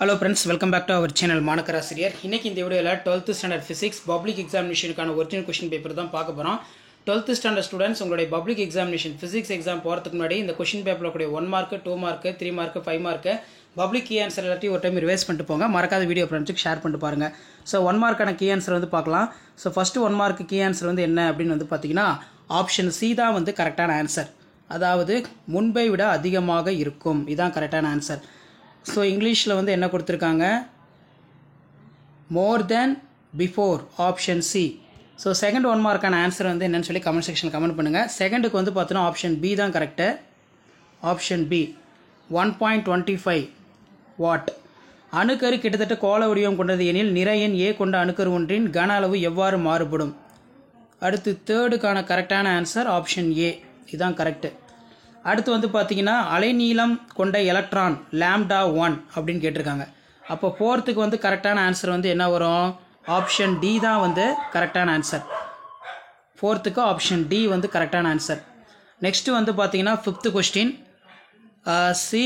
Hello friends, welcome back to our channel Manakar Asiriyar. இன்னைக்கு இந்த வீடியோல 12th standard physics public examinationக்கான original question paper தான் பார்க்க போறோம். 12th standard students உங்களுடைய public examination physics exam போறதுக்கு முன்னாடி இந்த क्वेश्चन பேப்பர்ல கூடிய 1 mark, 2 mark, 3 mark, 5 mark public key answer எல்லாத்தையும் ஒரு டைம் ரிவைஸ் பண்ணிட்டு போங்க. மறக்காத வீடியோ ஃப்ரெண்ட்ஸ்க்கு ஷேர் பண்ணிட்டு பாருங்க. சோ 1 மார்க்கான key answer வந்து பார்க்கலாம். So first 1 mark key answer வந்து என்ன அப்படினு வந்து பாத்தீங்கன்னா ஆப்ஷன் C தான் வந்து கரெக்ட்டான ஆன்சர். அதாவது முன்பை விட அதிகமாக இருக்கும். இதான் கரெக்ட்டான ஆன்சர். ஸோ இங்கிலீஷில் வந்து என்ன கொடுத்துருக்காங்க, more than before, option C. So second 1 மார்க்கான ஆன்சர் வந்து என்னன்னு சொல்லி கமெண்ட் செக்ஷனில் கமெண்ட் பண்ணுங்கள். செகண்டுக்கு வந்து பார்த்தோன்னா ஆப்ஷன் பி தான் கரெக்டு. Option B 1.25 watt. அணுக்கரு கிட்டத்தட்ட கோள வடிவம் கொண்டது எனில் நிறை எண் ஏ கொண்ட அணுக்கரு ஒன்றின் கன அளவு எவ்வாறு மாறுபடும். அடுத்து தேர்டுக்கான கரெக்டான ஆன்சர் ஆப்ஷன் ஏ, இதுதான் கரெக்டு. அடுத்து வந்து பார்த்தீங்கன்னா அலைநீளம் கொண்ட எலக்ட்ரான் லாம்டா 1 அப்படின்னு கேட்டிருக்காங்க. அப்போ ஃபோர்த்துக்கு வந்து கரெக்டான ஆன்சர் வந்து என்ன வரும், ஆப்ஷன் டி தான் வந்து கரெக்டான ஆன்சர். ஃபோர்த்துக்கு ஆப்ஷன் டி வந்து கரெக்டான ஆன்சர். நெக்ஸ்ட்டு வந்து பார்த்தீங்கன்னா ஃபிஃப்த்து கொஸ்டின் சி.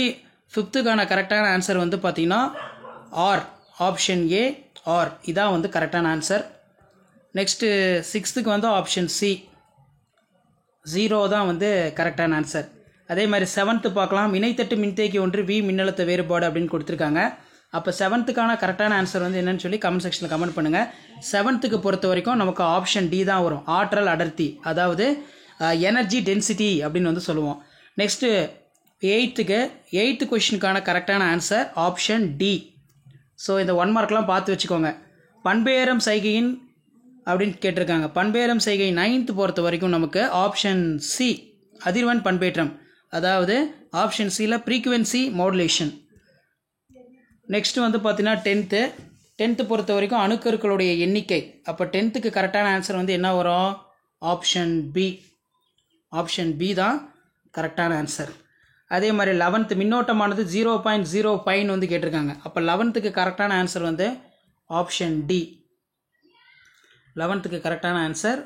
ஃபிஃப்த்துக்கான கரெக்டான ஆன்சர் வந்து பார்த்தீங்கன்னா ஆர், ஆப்ஷன் ஏ ஆர், இதான் வந்து கரெக்டான ஆன்சர். நெக்ஸ்ட்டு சிக்ஸ்த்துக்கு வந்து ஆப்ஷன் சி 0 தான் வந்து கரெக்டான ஆன்சர். அதே மாதிரி செவன்த்து பார்க்கலாம். இணைத்தட்டு மின்தேக்கி ஒன்று வி மின்னழுத்த வேறுபாடு அப்படின்னு கொடுத்துருக்காங்க. அப்போ செவன்த்துக்கான கரெக்டான ஆன்சர் வந்து என்னன்னு சொல்லி கமெண்ட் செக்ஷனில் கமெண்ட் பண்ணுங்கள். செவன்த்துக்கு பொறுத்த வரைக்கும் நமக்கு ஆப்ஷன் டி தான் வரும், ஆற்றல் அடர்த்தி, அதாவது எனர்ஜி டென்சிட்டி அப்படின்னு வந்து சொல்லுவோம். நெக்ஸ்ட்டு எயித்து கொஸ்டினுக்கான கரெக்டான ஆன்சர் ஆப்ஷன் டி. ஸோ இந்த 1 மார்க்லாம் பார்த்து வச்சுக்கோங்க. பண்பேரம் சைகையின் அப்படின்னு கேட்டிருக்காங்க. பண்பேரம் செய்கை 9th பொறுத்த வரைக்கும் நமக்கு ஆப்ஷன் சி அதிர்வெண் பண்பேற்றம், அதாவது ஆப்ஷன் சியில் ஃப்ரீக்குவென்சி மாடுலேஷன். நெக்ஸ்ட் வந்து பார்த்தீங்கன்னா டென்த்து பொறுத்த வரைக்கும் அணுக்கருக்களுடைய எண்ணிக்கை. அப்போ 10th கரெக்டான ஆன்சர் வந்து என்ன வரும், ஆப்ஷன் பி. ஆப்ஷன் பி தான் கரெக்டான ஆன்சர். அதே மாதிரி 11th மின்னோட்டமானது 0.05 வந்து கேட்டிருக்காங்க. அப்போ 11th கரெக்டான ஆன்சர் வந்து ஆப்ஷன் டி. 11th கரெக்டான ஆன்சர்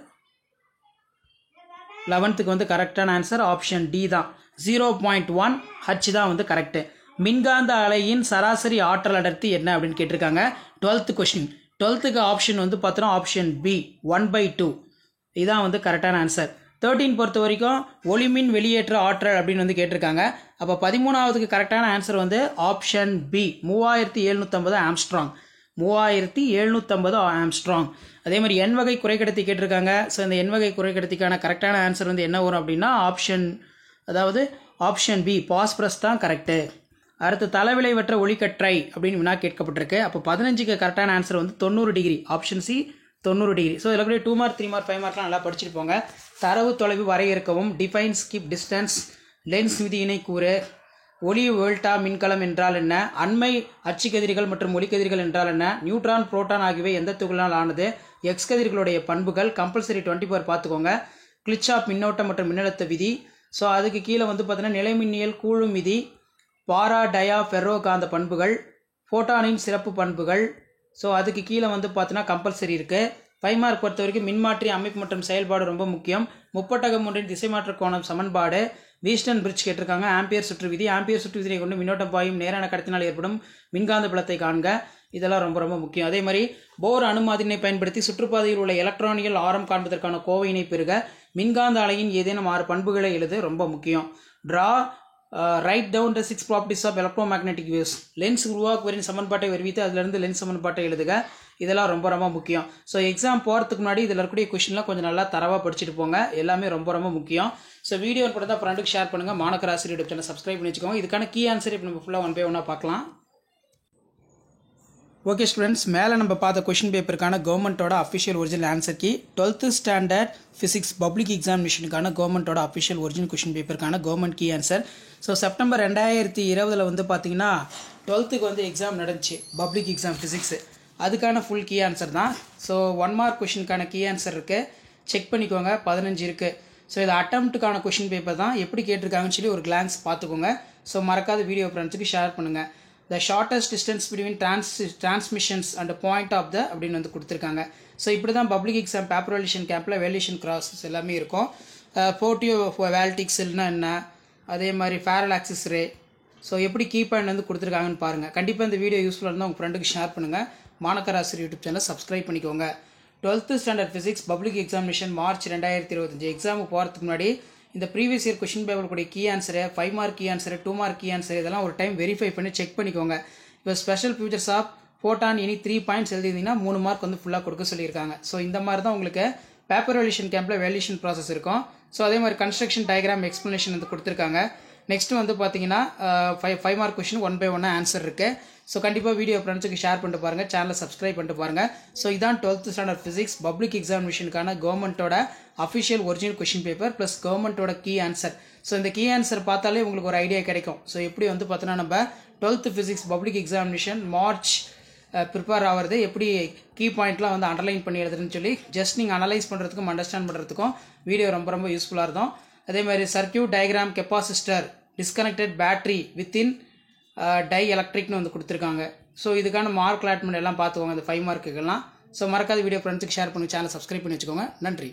11th வந்து கரெக்டான ஆன்சர் ஆப்ஷன் டி தான். 0.1 ஹச் தான் வந்து கரெக்டு. மின்காந்த அலையின் சராசரி ஆற்றல் அடர்த்தி என்ன அப்படின்னு கேட்டிருக்காங்க. 12th question. 12th ஆப்ஷன் வந்து பார்த்தோன்னா ஆப்ஷன் பி 1/2, இதான் வந்து கரெக்டான ஆன்சர். 13 பொறுத்த வரைக்கும் ஒளிமின் வெளியேற்ற ஆற்றல் அப்படின்னு வந்து கேட்டிருக்காங்க. அப்போ 13வது கரெக்டான ஆன்சர் வந்து ஆப்ஷன் பி 3750 ஆம்ஸ்ட்ராங். 3750 ஆம்ஸ்ட்ராங். அதே மாதிரி எண் வகை குறைக்கடத்தி கேட்டிருக்காங்க. ஸோ இந்த எண் வகை குறைக்கடத்திக்கான கரெக்டான ஆன்சர் வந்து என்ன வரும் அப்படின்னா ஆப்ஷன் பி பாஸ்பரஸ் தான் கரெக்டு. அடுத்து தலைவிளைவற்ற ஒளிக்கற்றை அப்படின்னு வினா கேட்கப்பட்டிருக்கு. அப்போ 15க்கு கரெக்டான ஆன்சர் வந்து 90 degree, option C 90 degree. So இதில் கூட 2 மார்க் 3 மார்க் 5 மார்க்லாம் நல்லா படிச்சுட்டு போங்க. தரவு தொலைவு வரையறுக்கவும், டிஃபைன் ஸ்கிப் டிஸ்டன்ஸ், லென்ஸ் விதியினை கூறு, ஒளி வோல்டா மின்கலம் என்றால் என்ன, அண்மை அச்சுக்கதிர்கள் மற்றும் ஒளிக்கதிர்கள் என்றால் என்ன, நியூட்ரான் புரோட்டான் ஆகியவை எந்த துகளால் ஆனது, எக்ஸ் கதிர்களுடைய பண்புகள், கம்பல்சரி 24 பார்த்துக்கோங்க, கிளிச்சாப் மின்னோட்டம் மற்றும் மின்னழுத்த விதி. ஸோ அதுக்கு கீழே வந்து பார்த்தீங்கன்னா நிலைமின்னியல் கூழும் விதி, பாரா டயா ஃபெர்ரோ காந்த பண்புகள், ஃபோட்டானின் சிறப்பு பண்புகள். ஸோ அதுக்கு கீழே வந்து பார்த்தீங்கன்னா கம்பல்சரி இருக்குது. 5 மார்க் பொறுத்த வரைக்கும் மின்மாற்றி அமைப்பு மற்றும் செயல்பாடு ரொம்ப முக்கியம், முப்பட்டகம் ஒன்றின் திசைமாற்ற கோணம் சமன்பாடு, வீஸ்டன் பிரிட்ஜ் கேட்டிருக்காங்க, ஆம்பியர் சுற்று விதி, ஆம்பியர் சுற்று விதியை கொண்டு மின்னோட்டம் பாயும் நேரான கடத்தினால் ஏற்படும் மின்காந்த புலத்தை காண்க, இதெல்லாம் ரொம்ப ரொம்ப முக்கியம். அதே மாதிரி போர் அணுமாதிரினை பயன்படுத்தி சுற்றுப்பாதையில் உள்ள எலக்ட்ரானியல் ஆரம் காண்பதற்கான கோவையினை பெறுக, மின்காந்த அலையின் ஏதேனும் 6 பண்புகளை எழுது, ரொம்ப முக்கியம். Draw write down the 6 properties of electromagnetic waves, lens உருவாக்குவரின் சமன்பாட்டை வருவித்து அதிலிருந்து லென்ஸ் சமன்பாட்டை எழுதுக, இதெல்லாம் ரொம்ப ரொம்ப முக்கியம். ஸோ எக்ஸாம் போகிறதுக்கு முன்னாடி இதில் இருக்கக்கூடிய கொஸ்டின்லாம் கொஞ்சம் நல்லா தரவாக படிச்சுட்டு போங்க, எல்லாமே ரொம்ப ரொம்ப முக்கியம். ஸோ வீடியோ கூட தான் ஃப்ரெண்டுக்கு ஷேர் பண்ணுங்கள். மாணக்கர் ஆசிரியர் யூடியூப் சேனல் சப்ஸ்கிரைப் பண்ணி வச்சுக்கோங்க. இதுக்கான கீ ஆன்சர் இப்போ நம்ம ஃபுல்லாக 1 by 1 பார்க்கலாம். ஓகே ஸ்டூடெண்ட்ஸ், மேலே நம்ம பார்த்த கொஷின் பேப்பருக்கான கவர்மெண்ட்டோட official original answer key, 12th standard physics public எக்ஸாமினேஷனுக்கான கவர்மெண்ட்டோட அஃபிஷியல் ஒரிஜினல் கொஷின் பேப்பருக்கான government key answer. So September 2020 வந்து பார்த்தீங்கன்னா 12th வந்து எக்ஸாம் நடந்துச்சு, பப்ளிக் எக்ஸாம் ஃபிசிக்ஸு, அதுக்கான ஃபுல் கீ ஆன்சர் தான். ஸோ 1 மார்க் கொஷினுக்கான கீ ஆன்சர் இருக்குது, செக் பண்ணிக்கோங்க. 15 இருக்குது. ஸோ இது அட்டம்ப்ட்டுக்கான கொஷின் பேப்பர் தான், எப்படி கேட்டிருக்காங்கன்னு சொல்லி ஒரு கிளான்ஸ் பார்த்துக்கோங்க. ஸோ மறக்காத வீடியோ ஃப்ரெண்ட்ஸுக்கு ஷேர் பண்ணுங்கள். The shortest distance between transmissions and point of the அப்படின்னு வந்து கொடுத்துருக்காங்க. ஸோ இப்படி தான் பப்ளிக் எக்ஸாம் பேப்பர் வேல்யூஷன் கேம்பில் வேல்யூஷன் கிராஸஸ் எல்லாமே இருக்கும். போர்ட்டியோ வேல்டிக்ஸ்னா என்ன, அதே மாதிரி ஃபேரல் ஆக்சிஸ் ரே, ஸோ எப்படி கீ பாயிண்ட் வந்து கொடுத்துருக்காங்கன்னு பாருங்கள். கண்டிப்பாக இந்த வீடியோ யூஸ்ஃபுல்லாக இருந்தால் உங்கள் ஃப்ரெண்டுக்கு ஷேர் பண்ணுங்கள். மாணக்கராசிரியர் யூடியூப் சேனல் சப்ஸ்கிரைப் பண்ணிக்கோங்க. 12th standard physics public examination March 2025 எக்ஸாமுக்கு போகிறதுக்கு முன்னாடி இந்த ப்ரீவியஸ் இயர் கொஷின் பேப்பர் கூடிய key answer, 5 mark key answer, 2 mark key answer இதெல்லாம் ஒரு டைம் வெரிஃபை பண்ணி செக் பண்ணிக்கோங்க. இப்போ special features of photon any 3 points எழுதிங்கன்னா 3 மார்க் வந்து ஃபுல்லாக கொடுக்க சொல்லியிருக்காங்க. ஸோ இந்த மாதிரி தான் உங்களுக்கு பேப்பர் வேல்யூஷன் கேம்பில் வேல்யூஷன் ப்ராசஸ் இருக்கும். ஸோ அதே மாதிரி கன்ஸ்ட்ரக்ஷன் டயக்ராம் எக்ஸ்ப்ளனேஷன் வந்து கொடுத்துருக்காங்க. நெக்ஸ்ட் வந்து பார்த்தீங்கன்னா 5 மார்க் கொஷின் 1 by 1 ஆன்சர் இருக்குது. ஸோ கண்டிப்பாக வீடியோ ஃப்ரெண்ட்ஸுக்கு ஷேர் பண்ணிட்டு பாருங்கள், சேனலை சப்ஸ்கிரைப் பண்ணிட்டு பாருங்கள். ஸோ இதான் 12th ஸ்டாண்டர்ட் ஃபிசிக்ஸ் பப்ளிக் எக்ஸாமினேஷனுக்கான கவர்மெண்ட்டோட official original question paper plus கவர்மெண்ட்டோட கீ ஆன்சர். ஸோ இந்த கீ ஆன்சர் பார்த்தாலே உங்களுக்கு ஒரு ஐடியா கிடைக்கும். ஸோ எப்படி வந்து பார்த்தோன்னா நம்ம 12th physics public examination March prepare ஆகிறது, எப்படி கீ பாயிண்ட்லாம் வந்து அண்டர்லைன் பண்ணி எழுதுறதுன்னு சொல்லி ஜஸ்ட் நீங்கள் அனலைஸ் பண்ணுறதுக்கும் அண்டர்ஸ்டாண்ட் பண்ணுறதுக்கும் வீடியோ ரொம்ப ரொம்ப யூஸ்ஃபுல்லாக இருக்கும். அதே மாதிரி circuit diagram, capacitor, disconnected battery within டை எலக்ட்ரிக்னு வந்து கொடுத்துருக்காங்க. ஸோ இதுக்கான மார்க் அலாட்மெண்ட் எல்லாம் பார்த்துக்கோங்க இந்த 5 மார்க்குக்கெல்லாம். ஸோ மறக்காத வீடியோ ஃப்ரெண்ட்ஸுக்கு ஷேர் பண்ணி சேனல் சப்ஸ்கிரைப் பண்ணி வச்சுக்கோங்க. நன்றி.